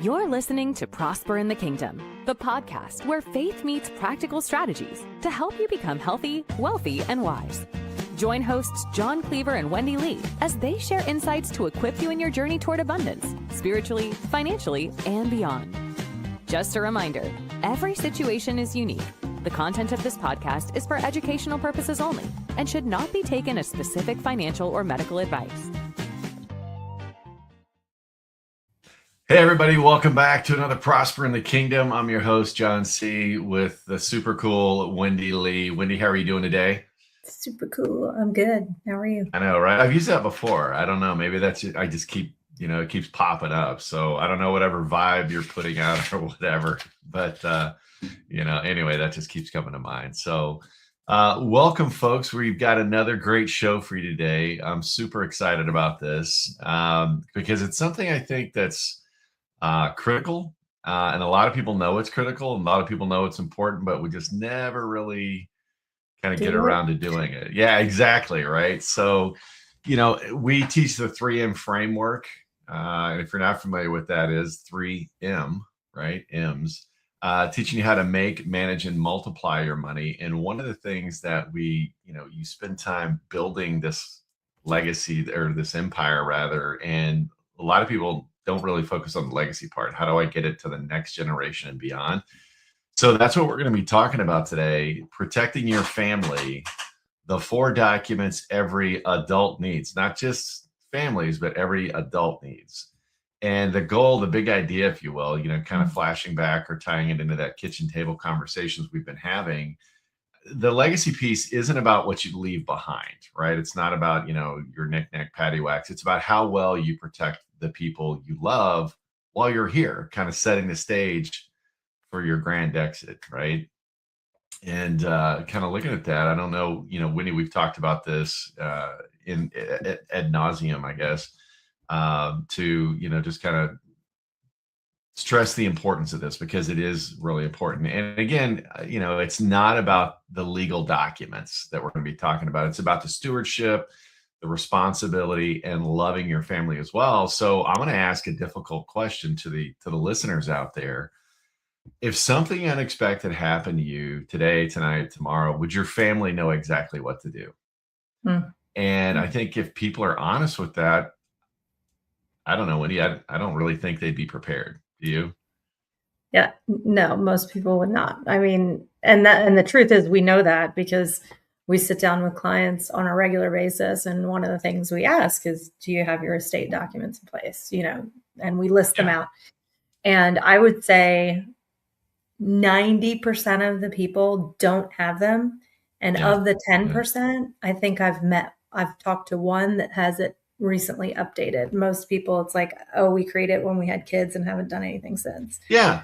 You're listening to Prosper in the Kingdom, the podcast where faith meets practical strategies to help you become healthy, wealthy, and wise. Join hosts John Cleaver and Wendy Lee as they share insights to equip you in your journey toward abundance, spiritually, financially, and beyond. Just a reminder, every situation is unique. The content of this podcast is for educational purposes only and should not be taken as specific financial or medical advice. Hey everybody, welcome back to another Prosper in the Kingdom. I'm your host, John C., with the super cool Wendy Lee. Wendy, how are you doing today? Super cool. I'm good. How are you? I know, right? I've used that before. I don't know. Maybe that's it. I just keep, it keeps popping up. So I don't know whatever vibe you're putting out or whatever. But, anyway, that just keeps coming to mind. So welcome, folks. We've got another great show for you today. I'm super excited about this because it's something I think that's critical. And a lot of people know it's critical. And a lot of people know it's important, but we just never really kind of get around to doing it. Yeah, exactly. Right. So, we teach the 3M framework. And if you're not familiar with that is 3M, right? M's, teaching you how to make, manage, and multiply your money. And one of the things that you spend time building this legacy or this empire rather. And a lot of people don't really focus on the legacy part. How do I get it to the next generation and beyond? So that's what we're going to be talking about today. Protecting your family, the 4 documents every adult needs, not just families, but every adult needs. And the goal, the big idea, if you will, kind of flashing back or tying it into that kitchen table conversations we've been having. The legacy piece isn't about what you leave behind, right? It's not about, your knick-knack paddywhacks. It's about how well you protect the people you love while you're here, kind of setting the stage for your grand exit, right? And kind of looking at that, I don't know, Wendy, we've talked about this ad nauseum, I guess, to, just kind of stress the importance of this because it is really important. And again, it's not about the legal documents that we're going to be talking about. It's about the stewardship, the responsibility, and loving your family as well. So I'm going to ask a difficult question to the listeners out there. If something unexpected happened to you today, tonight, tomorrow, would your family know exactly what to do? And I think if people are honest with that, I don't know, Wendy, I don't really think they'd be prepared. Do you? Yeah, no, most people would not. I mean, and the truth is we know that because we sit down with clients on a regular basis. And one of the things we ask is, do you have your estate documents in place? And we list them out. And I would say 90% of the people don't have them. And of the 10%, I think I've talked to one that has it recently updated. Most people, it's like, oh, we created it when we had kids and haven't done anything since. Yeah.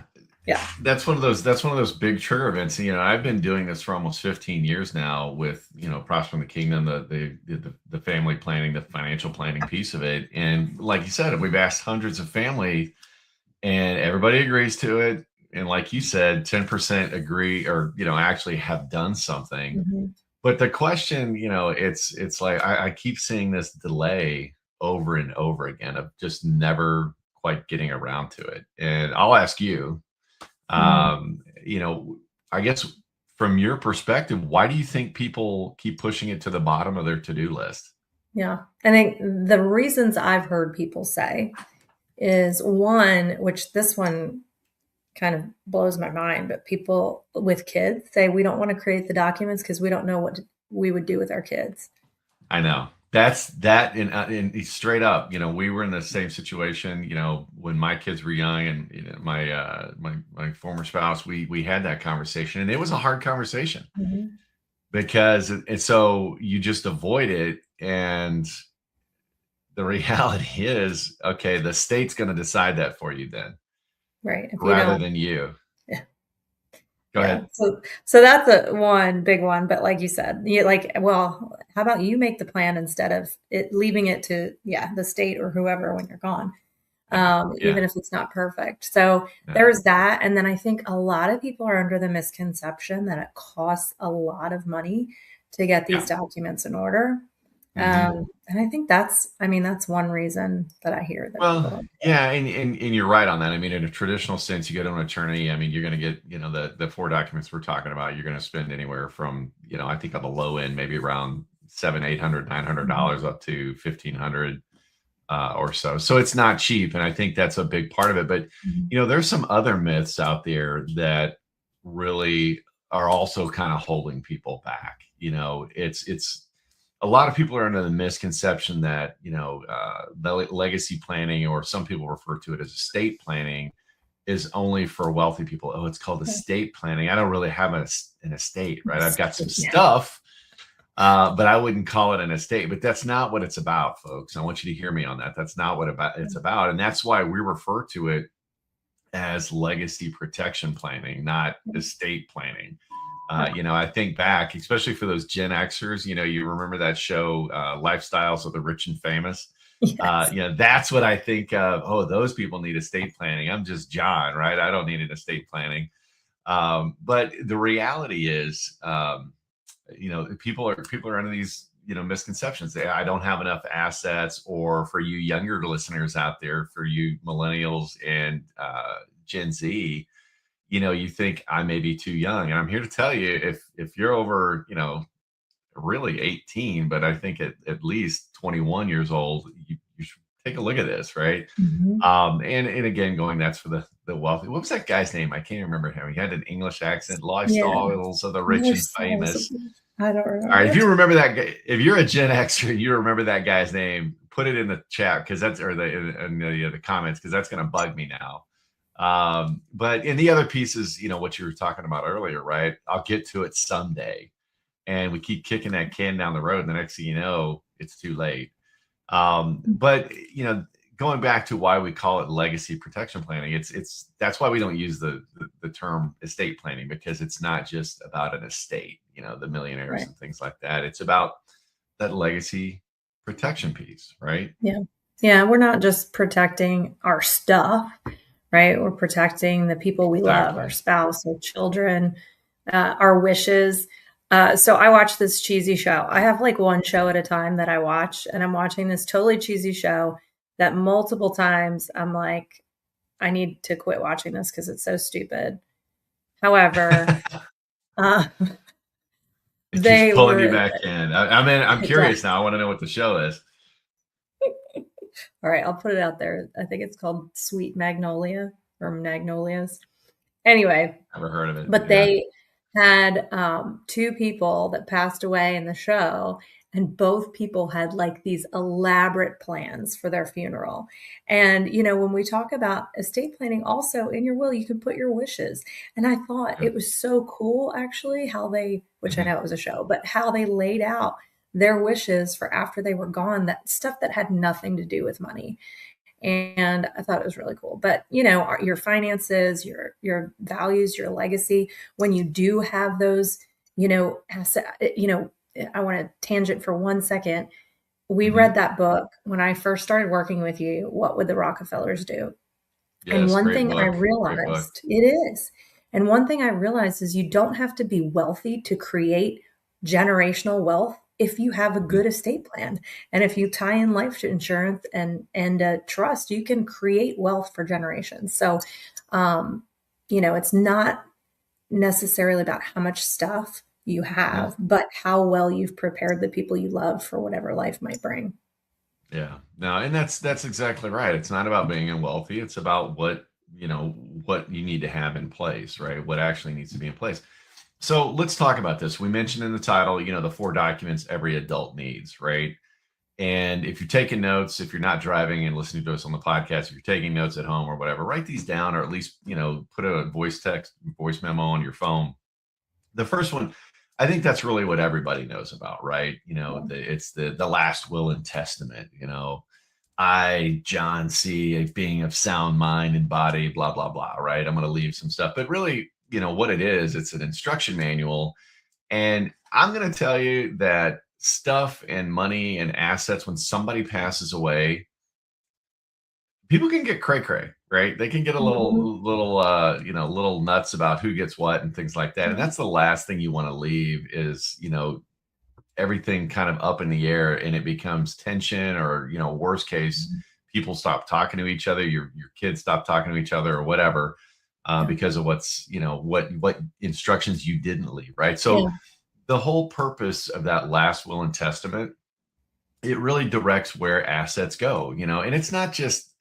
That's one of those big trigger events. I've been doing this for almost 15 years now with, Prosper in the Kingdom, the family planning, the financial planning piece of it. And like you said, we've asked hundreds of family and everybody agrees to it. And like you said, 10% agree or, actually have done something. Mm-hmm. But the question, it's like, I keep seeing this delay over and over again of just never quite getting around to it. And I'll ask you, I guess from your perspective, why do you think people keep pushing it to the bottom of their to-do list? Yeah, I think the reasons I've heard people say is one, which this one kind of blows my mind, but people with kids say we don't want to create the documents because we don't know what we would do with our kids. I know. That's that in straight up, we were in the same situation, when my kids were young and my former spouse, we had that conversation and it was a hard conversation because so you just avoid it. And the reality is, okay, the state's going to decide that for you then. Right. Rather than you. Yeah. Go ahead. So that's one big one. But like you said, well, how about you make the plan instead of leaving it to, the state or whoever when you're gone, even if it's not perfect. So there's that. And then I think a lot of people are under the misconception that it costs a lot of money to get these documents in order. And I think that's one reason that I hear that people Well, don't. yeah, and you're right on that. I mean, in a traditional sense, you go to an attorney. I mean, you're going to get, the four documents we're talking about. You're going to spend anywhere from, I think on the low end, maybe around $700, $800, $900 up to 1,500 or so. So it's not cheap, and I think that's a big part of it. But Mhm. there's some other myths out there that really are also kind of holding people back. It's a lot of people are under the misconception that the legacy planning, or some people refer to it as estate planning, is only for wealthy people. Oh, it's called estate planning. I don't really have an estate, right? I've got some Yeah. stuff, but I wouldn't call it an estate. But that's not what it's about, folks. I want you to hear me on that. That's not what it's about, and that's why we refer to it as legacy protection planning, not estate planning. I think back, especially for those Gen Xers, you remember that show, Lifestyles of the Rich and Famous. Yes. That's what I think of. Oh, those people need estate planning. I'm just John, right? I don't need an estate planning. But the reality is, people are under these, misconceptions. I don't have enough assets. Or for you younger listeners out there, for you millennials and Gen Z, you think I may be too young. And I'm here to tell you, if you're over, really 18, but I think at least 21 years old, you should take a look at this, right? Mhm. And again, that's for the wealthy. What was that guy's name? I can't remember him. He had an English accent. Yeah. Lifestyles of the Rich and Famous. I don't All right, remember. if you remember that guy, if you're a Gen Xer and you remember that guy's name, put it in the chat, because that's, or the comments, because that's going to bug me now. But in the other pieces, what you were talking about earlier, right? I'll get to it someday, and we keep kicking that can down the road, and the next thing you know, it's too late. But going back to why we call it legacy protection planning, that's why we don't use the term estate planning, because it's not just about an estate, the millionaires Right. and things like that. It's about that legacy protection piece, right? Yeah, we're not just protecting our stuff, right? We're protecting the people we love, our Exactly. spouse, our children, our wishes. So I watch this cheesy show. I have like one show at a time that I watch, and I'm watching this totally cheesy show that multiple times I'm like, I need to quit watching this because it's so stupid. However, uh, It keeps they pulling you were, back in. I'm it does. curious now. I want to know what the show is. All right, I'll put it out there. I think it's called Sweet Magnolia or Magnolias. Anyway, Never heard of it. but Yeah. they had two people that passed away in the show, and both people had like these elaborate plans for their funeral. And when we talk about estate planning, also in your will you can put your wishes. And I thought it was so cool, actually, how they, which I know it was a show, but how they laid out their wishes for after they were gone, that stuff that had nothing to do with money. And I thought it was really cool. But your finances, your values, your legacy, when you do have those, asset, I want to tangent for 1 second. We read that book when I first started working with you, What Would the Rockefellers Do? And Yes, one great thing I book. Great book. realized, it is. And one thing I realized is you don't have to be wealthy to create generational wealth if you have a good estate plan. And if you tie in life insurance and trust, you can create wealth for generations. So, it's not necessarily about how much stuff you have, but how well you've prepared the people you love for whatever life might bring. Yeah. No, and that's exactly right. It's not about being wealthy. It's about what you need to have in place, right? What actually needs to be in place. So let's talk about this. We mentioned in the title, the four documents every adult needs, right? And if you're taking notes, if you're not driving and listening to us on the podcast, if you're taking notes at home or whatever, write these down, or at least, put a voice memo on your phone. The first one, I think that's really what everybody knows about, right? It's the last will and testament. I, John C., a being of sound mind and body, blah, blah, blah, right? I'm going to leave some stuff. But really, what it is, it's an instruction manual. And I'm going to tell you that stuff and money and assets, when somebody passes away, people can get cray-cray, right? They can get a little nuts about who gets what and things like that. And that's the last thing you want to leave is, everything kind of up in the air and it becomes tension, or, worst case, people stop talking to each other, your kids stop talking to each other or whatever, because of what's, what instructions you didn't leave, right? So the whole purpose of that last will and testament, it really directs where assets go, and it's not just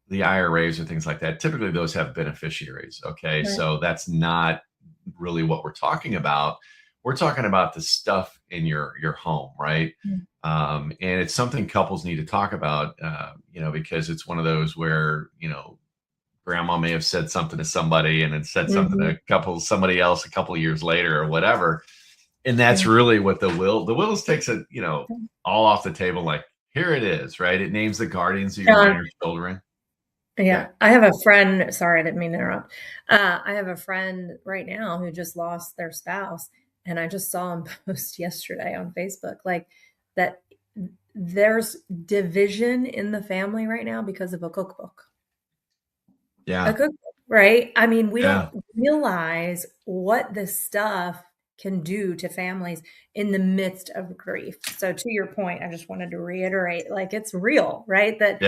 the IRAs or things like that. Typically those have beneficiaries. Okay. Right. So that's not really what we're talking about. We're talking about the stuff in your home, right? And it's something couples need to talk about, because it's one of those where, grandma may have said something to somebody and then said something to somebody else a couple of years later or whatever. And that's really what the wills takes it, all off the table. Like, here it is, right? It names the guardians of your minor children. Yeah. I have a friend, sorry, I didn't mean to interrupt. I have a friend right now who just lost their spouse. And I just saw him post yesterday on Facebook, like that there's division in the family right now because of a cookbook. Yeah. A cookbook, right? I mean, we don't realize what this stuff can do to families in the midst of grief. So to your point, I just wanted to reiterate, like, it's real, right? That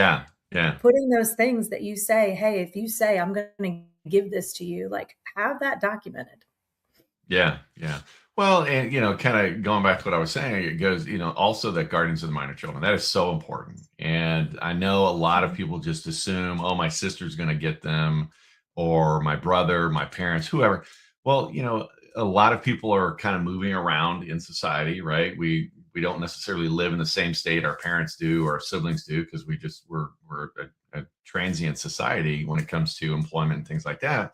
putting those things that you say, hey, if you say, I'm going to give this to you, like, have that documented. Yeah. Well, and, kind of going back to what I was saying, it goes, also that guardians of the minor children, that is so important. And I know a lot of people just assume, oh, my sister's going to get them, or my brother, my parents, whoever. Well, a lot of people are kind of moving around in society, right? We don't necessarily live in the same state our parents do or our siblings do, because we're a transient society when it comes to employment and things like that.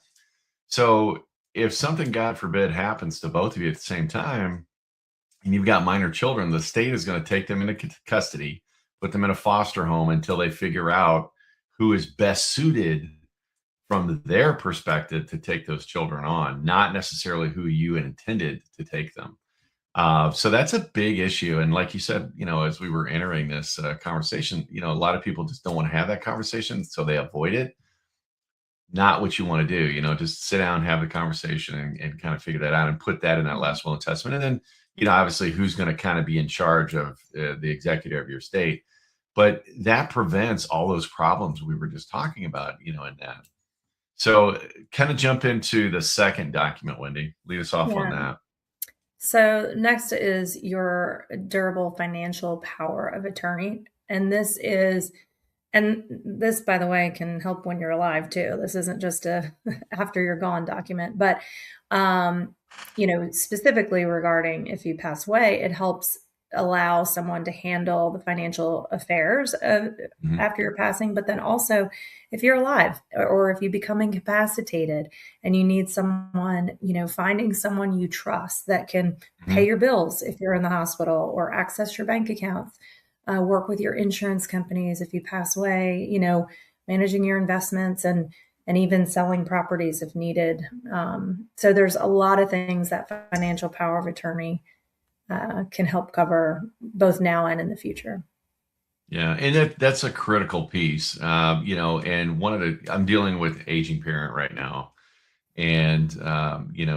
So if something, God forbid, happens to both of you at the same time, and you've got minor children, the state is going to take them into custody, put them in a foster home until they figure out who is best suited from their perspective to take those children on, not necessarily who you intended to take them. So that's a big issue. And like you said, as we were entering this conversation, a lot of people just don't want to have that conversation, so they avoid it. Not what you want to do, just sit down, have the conversation and kind of figure that out and put that in that last will and testament. And then, obviously who's going to kind of be in charge of the executor of your estate. But that prevents all those problems we were just talking about, in that. So kind of jump into the second document, Wendy. Lead us off on that. So next is your durable financial power of attorney. And this, by the way, can help when you're alive too. This isn't just a after you're gone document, but, specifically regarding if you pass away, it helps allow someone to handle the financial affairs of after your passing. But then also if you're alive or if you become incapacitated and you need someone, finding someone you trust that can pay your bills if you're in the hospital or access your bank accounts, work with your insurance companies if you pass away, managing your investments and even selling properties if needed. So there's a lot of things that financial power of attorney can help cover both now and in the future. Yeah. And that's a critical piece, and I'm dealing with aging parent right now, and,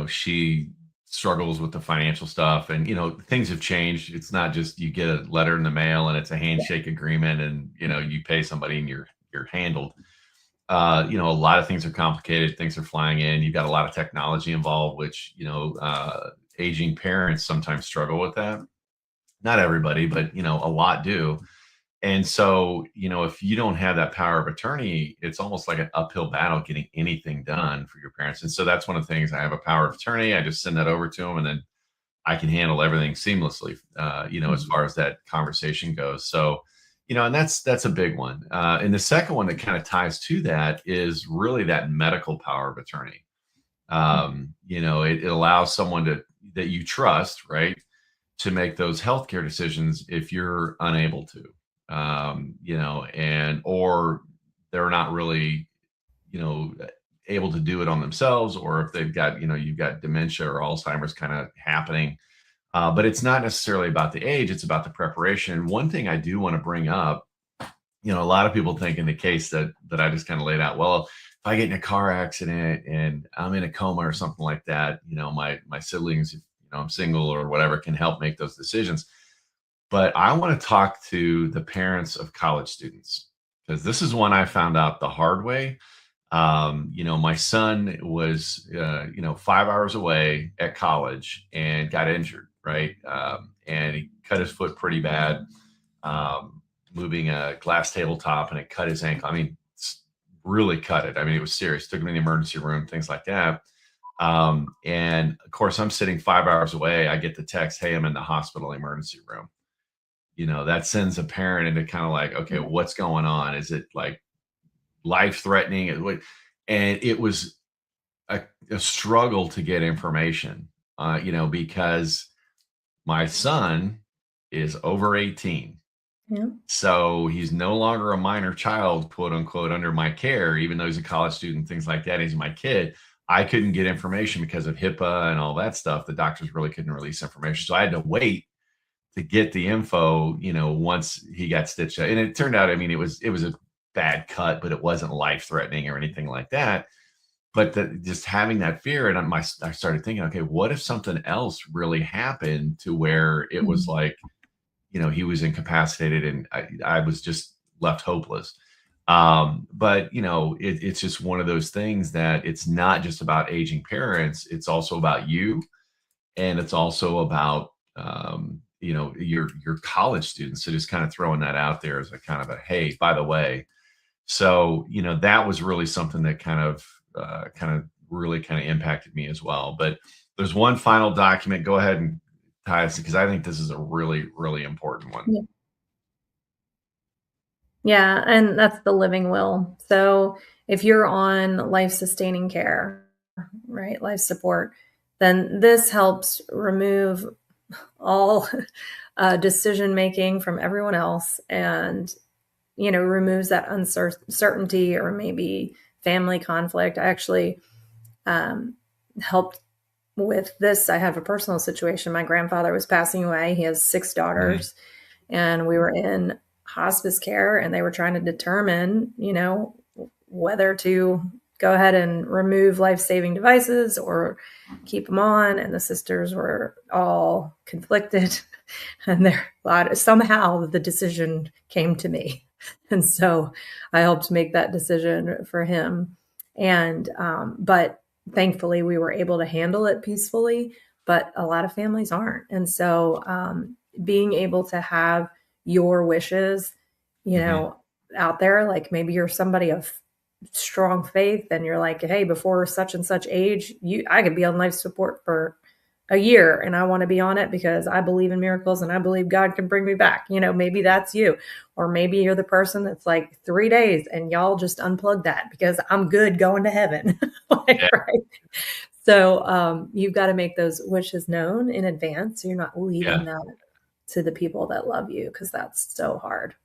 she struggles with the financial stuff, and, things have changed. It's not just you get a letter in the mail and it's a handshake agreement and, you pay somebody and you're handled. A lot of things are complicated. Things are flying in. You've got a lot of technology involved, which, aging parents sometimes struggle with that. Not everybody, but, a lot do. And so, if you don't have that power of attorney, it's almost like an uphill battle getting anything done for your parents. And so that's one of the things. I have a power of attorney. I just send that over to them, and then I can handle everything seamlessly, as far as that conversation goes. So, and that's a big one. And the second one that kind of ties to that is really that medical power of attorney. It allows someone that you trust, right, to make those healthcare decisions if you're unable to, or they're not really, able to do it on themselves, or if they've got, you've got dementia or Alzheimer's kind of happening. But it's not necessarily about the age, it's about the preparation. One thing I do want to bring up, a lot of people think in the case that I just kind of laid out, well, if I get in a car accident and I'm in a coma or something like that, my siblings, I'm single or whatever, can help make those decisions. But I want to talk to the parents of college students, because this is one I found out the hard way. My son was, 5 hours away at college and got injured, right? And he cut his foot pretty bad, moving a glass tabletop, and it cut his ankle. I mean, really cut it. I mean, it was serious. Took him to the emergency room, things like that. And of course, I'm sitting 5 hours away. I get the text, "Hey, I'm in the hospital emergency room." That sends a parent into kind of like, okay, what's going on? Is it like life threatening? And it was a struggle to get information, because my son is over 18. Yeah. So he's no longer a minor child, quote unquote, under my care, even though he's a college student, things like that. He's my kid. I couldn't get information because of HIPAA and all that stuff. The doctors really couldn't release information. So I had to wait to get the info, once he got stitched up. And it turned out, I mean, it was a bad cut, but it wasn't life threatening or anything like that. But just having that fear, and I started thinking, okay, what if something else really happened to where it was like, he was incapacitated and I was just left hopeless. But it's just one of those things that it's not just about aging parents. It's also about you. And it's also about, your college students. So just kind of throwing that out there as a kind of a, hey, by the way. So, that was really something that kind of really impacted me as well. But there's one final document. Go ahead and tie us, because I think this is a really, really important one. Yeah. Yeah, and that's the living will. So if you're on life-sustaining care, right, life support, then this helps remove all decision-making from everyone else, and, removes that uncertainty or maybe family conflict. I actually helped with this. I have a personal situation. My grandfather was passing away. He has 6 daughters, and we were in hospice care, and they were trying to determine, whether to go ahead and remove life-saving devices or keep them on. And the sisters were all conflicted, and somehow the decision came to me. And so I helped make that decision for him. And, but thankfully we were able to handle it peacefully, but a lot of families aren't. And so, being able to have your wishes, out there, like maybe you're somebody of strong faith and you're like, hey, before such and such age, I could be on life support for a year, and I want to be on it because I believe in miracles and I believe God can bring me back. Maybe that's you. Or maybe you're the person that's like 3 days and y'all just unplug that because I'm good going to heaven. Right? So you've got to make those wishes known in advance. So you're not leaving that to the people that love you, because that's so hard.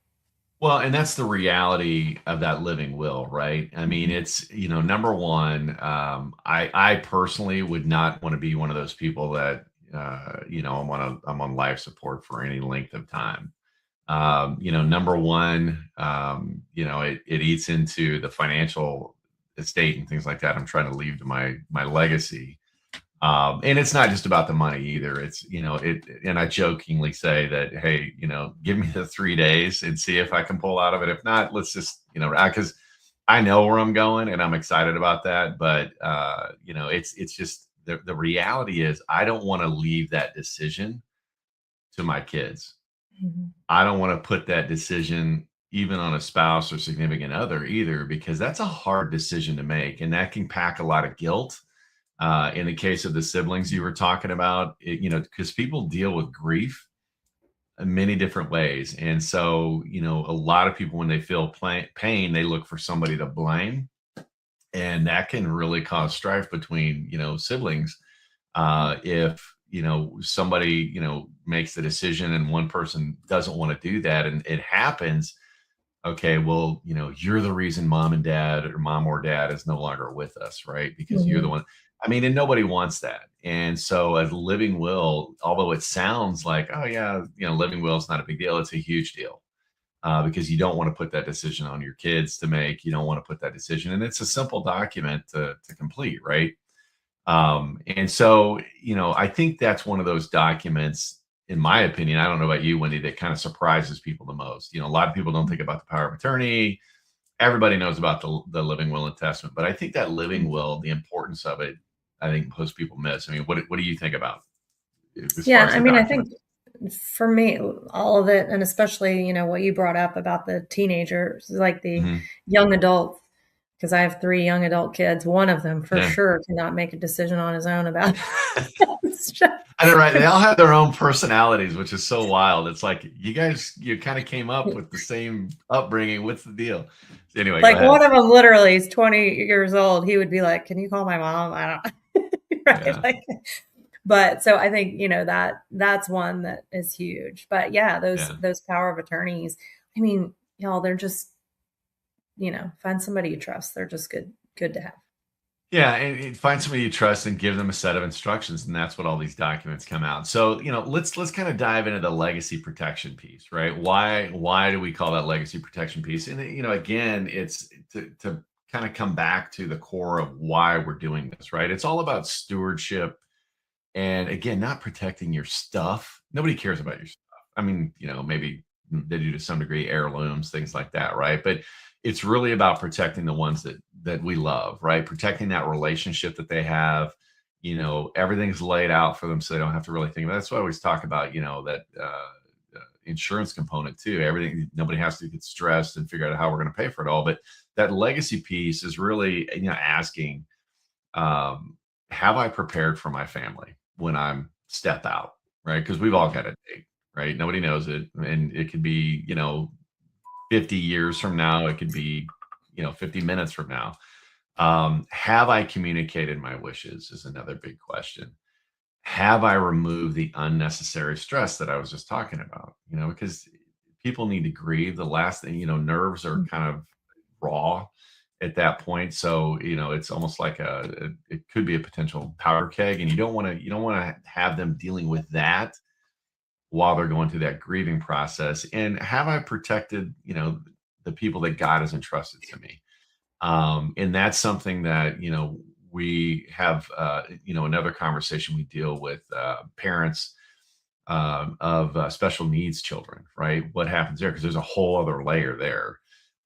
Well, and that's the reality of that living will, right? I mean, it's, number one, I personally would not want to be one of those people that, I'm on life support for any length of time. Number one, it eats into the financial estate and things like that I'm trying to leave to my legacy. And it's not just about the money either. It's, and I jokingly say that, hey, give me the 3 days and see if I can pull out of it. If not, let's just, because I know where I'm going and I'm excited about that. But, it's just the reality is I don't want to leave that decision to my kids. Mm-hmm. I don't want to put that decision even on a spouse or significant other either, because that's a hard decision to make. And that can pack a lot of guilt. In the case of the siblings you were talking about, because people deal with grief in many different ways. And so, a lot of people, when they feel pain, they look for somebody to blame. And that can really cause strife between, siblings. If, somebody, makes the decision and one person doesn't want to do that, and it happens, okay, well, you're the reason mom or dad is no longer with us, right? Because you're the one. I mean, and nobody wants that. And so a living will, although it sounds like, oh yeah, living will is not a big deal, it's a huge deal, because you don't want to put that decision on your kids to make. You don't want to put that decision, and it's a simple document to complete, right? And so, I think that's one of those documents in my opinion, I don't know about you, Wendy, that kind of surprises people the most. A lot of people don't think about the power of attorney. Everybody knows about the living will and testament, but I think that living will, the importance of it, I think most people miss. I mean, what do you think about as far Yeah, as I the mean, I document? think for me, all of it, and especially, what you brought up about the teenagers, like the Mhm. young adult, because I have 3 young adult kids. One of them for Yeah. sure cannot make a decision on his own about I know, right? They all have their own personalities, which is so wild. It's like you kind of came up with the same upbringing. What's the deal? Anyway, go like ahead. one of them literally is 20 years old. He would be like, "Can you call my mom?" I don't right? Yeah, Like, but so I think, that's one that is huge. But yeah, those yeah. those power of attorneys, I mean, y'all, they're just, find somebody you trust. They're just good to have. Yeah, and find somebody you trust and give them a set of instructions, and that's what all these documents come out. So, let's kind of dive into the legacy protection piece, right? Why do we call that legacy protection piece? And again, it's to kind of come back to the core of why we're doing this, right? It's all about stewardship, and again, not protecting your stuff. Nobody cares about your stuff. I mean, maybe they do to some degree, heirlooms, things like that, right? But it's really about protecting the ones that we love, right? Protecting that relationship that they have. Everything's laid out for them, so they don't have to really think about it. That's why I always talk about, that insurance component too. Everything, nobody has to get stressed and figure out how we're going to pay for it all. But that legacy piece is really, asking, have I prepared for my family when I'm step out, right? Because we've all got a date, right? Nobody knows it, and it could be, 50 years from now. It could be, 50 minutes from now. Have I communicated my wishes is another big question. Have I removed the unnecessary stress that I was just talking about? Because people need to grieve. The last thing, nerves are kind of raw at that point. So, it's almost like it could be a potential powder keg, and you don't want to have them dealing with that while they're going through that grieving process. And have I protected, the people that God has entrusted to me? And that's something that, we have, another conversation we deal with parents of special needs children, right? What happens there? Because there's a whole other layer there.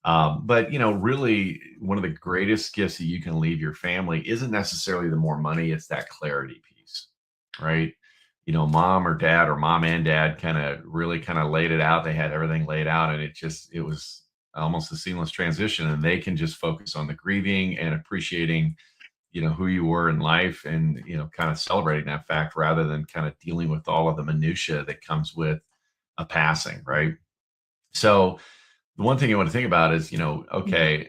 But really, one of the greatest gifts that you can leave your family isn't necessarily the more money; it's that clarity piece, right? Mom or dad, or mom and dad, really kind of laid it out. They had everything laid out, and it was almost a seamless transition, and they can just focus on the grieving and appreciating, who you were in life, and kind of celebrating that fact rather than kind of dealing with all of the minutia that comes with a passing, right? So the one thing you want to think about is, okay,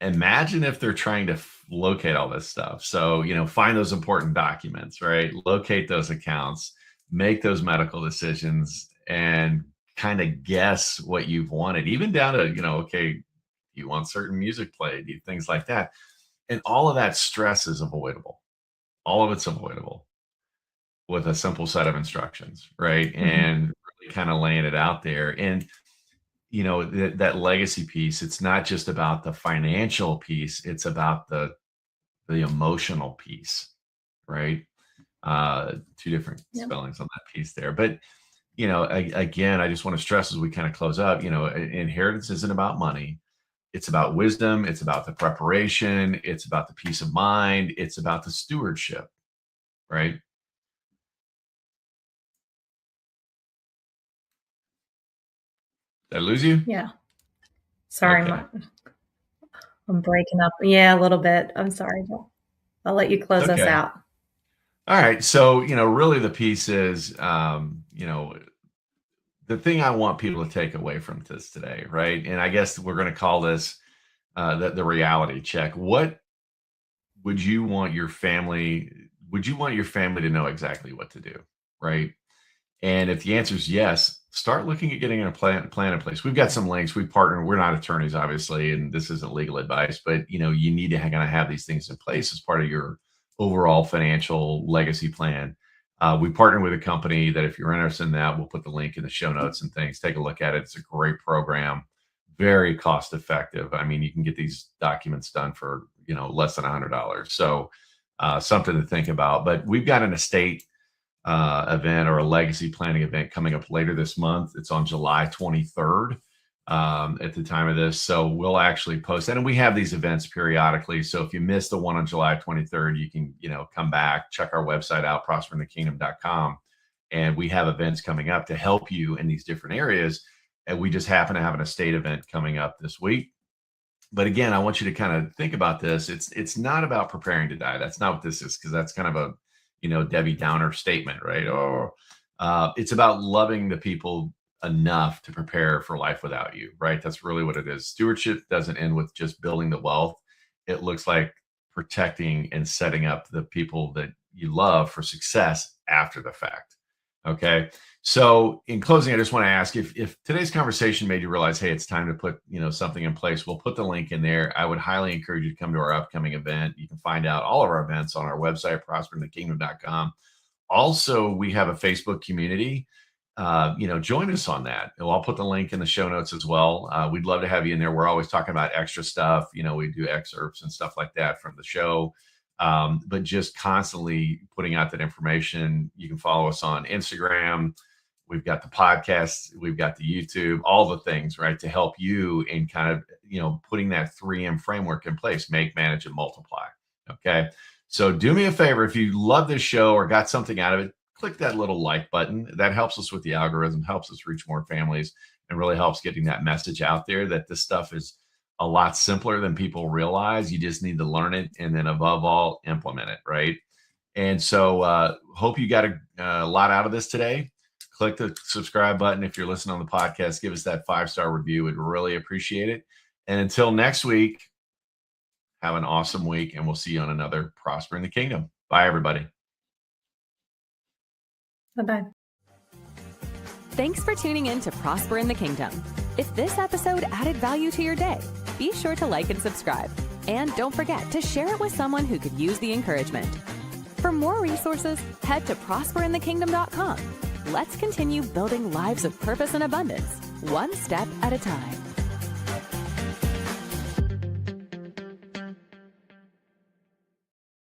imagine if they're trying to locate all this stuff. So, find those important documents, right? Locate those accounts, make those medical decisions, and kind of guess what you've wanted, even down to, okay, you want certain music played, things like that. And all of that stress is avoidable. All of it's avoidable with a simple set of instructions, right? Mhm. And really kind of laying it out there. And that legacy piece, it's not just about the financial piece, it's about the emotional piece, right? Two different Yep. spellings on that piece there. But again, I just want to stress as we kind of close up, inheritance isn't about money. It's about wisdom, it's about the preparation, it's about the peace of mind, it's about the stewardship, right? Did I lose you? Yeah. Sorry, Okay. I'm breaking up. Yeah, a little bit. I'm sorry. I'll let you close us Okay. out. All right. So, really the piece is, the thing I want people to take away from this today, right? And I guess we're going to call this the reality check. What would you want your family? Would you want your family to know exactly what to do, right? And if the answer is yes, start looking at getting a plan in place. We've got some links. We partner. We're not attorneys, obviously, and this isn't legal advice, but you need to kind of have these things in place as part of your overall financial legacy plan. We partner with a company that, if you're interested in that, we'll put the link in the show notes and things. Take a look at it. It's a great program, very cost effective. I mean, you can get these documents done for less than $100. So something to think about. But we've got an estate event or a legacy planning event coming up later this month. It's on July 23rd at the time of this. So we'll actually post that. And we have these events periodically. So if you missed the one on July 23rd, you can, come back, check our website out, prosperinthekingdom.com. And we have events coming up to help you in these different areas. And we just happen to have an estate event coming up this week. But again, I want you to kind of think about this. It's not about preparing to die. That's not what this is, because that's kind of a, Debbie Downer statement, right? It's about loving the people enough to prepare for life without you, right? That's really what it is. Stewardship doesn't end with just building the wealth. It looks like protecting and setting up the people that you love for success after the fact. Okay. So in closing, I just want to ask if today's conversation made you realize, hey, it's time to put, something in place. We'll put the link in there. I would highly encourage you to come to our upcoming event. You can find out all of our events on our website, prosperinthekingdom.com. Also, we have a Facebook community. Join us on that. I'll put the link in the show notes as well. We'd love to have you in there. We're always talking about extra stuff. We do excerpts and stuff like that from the show. But just constantly putting out that information. You can follow us on Instagram. We've got the podcast, we've got the YouTube, all the things, right, to help you in kind of, putting that 3M framework in place: make, manage, and multiply. Okay. So do me a favor. If you love this show or got something out of it, click that little like button. That helps us with the algorithm, helps us reach more families, and really helps getting that message out there that this stuff is a lot simpler than people realize. You just need to learn it, and then above all, implement it, right? And so hope you got a lot out of this today. Click the subscribe button if you're listening on the podcast. Give us that 5-star review. We'd really appreciate it. And until next week, have an awesome week, and we'll see you on another Prosper in the Kingdom. Bye, everybody. Bye-bye. Thanks for tuning in to Prosper in the Kingdom. If this episode added value to your day, be sure to like and subscribe. And don't forget to share it with someone who could use the encouragement. For more resources, head to prosperinthekingdom.com. Let's continue building lives of purpose and abundance, one step at a time.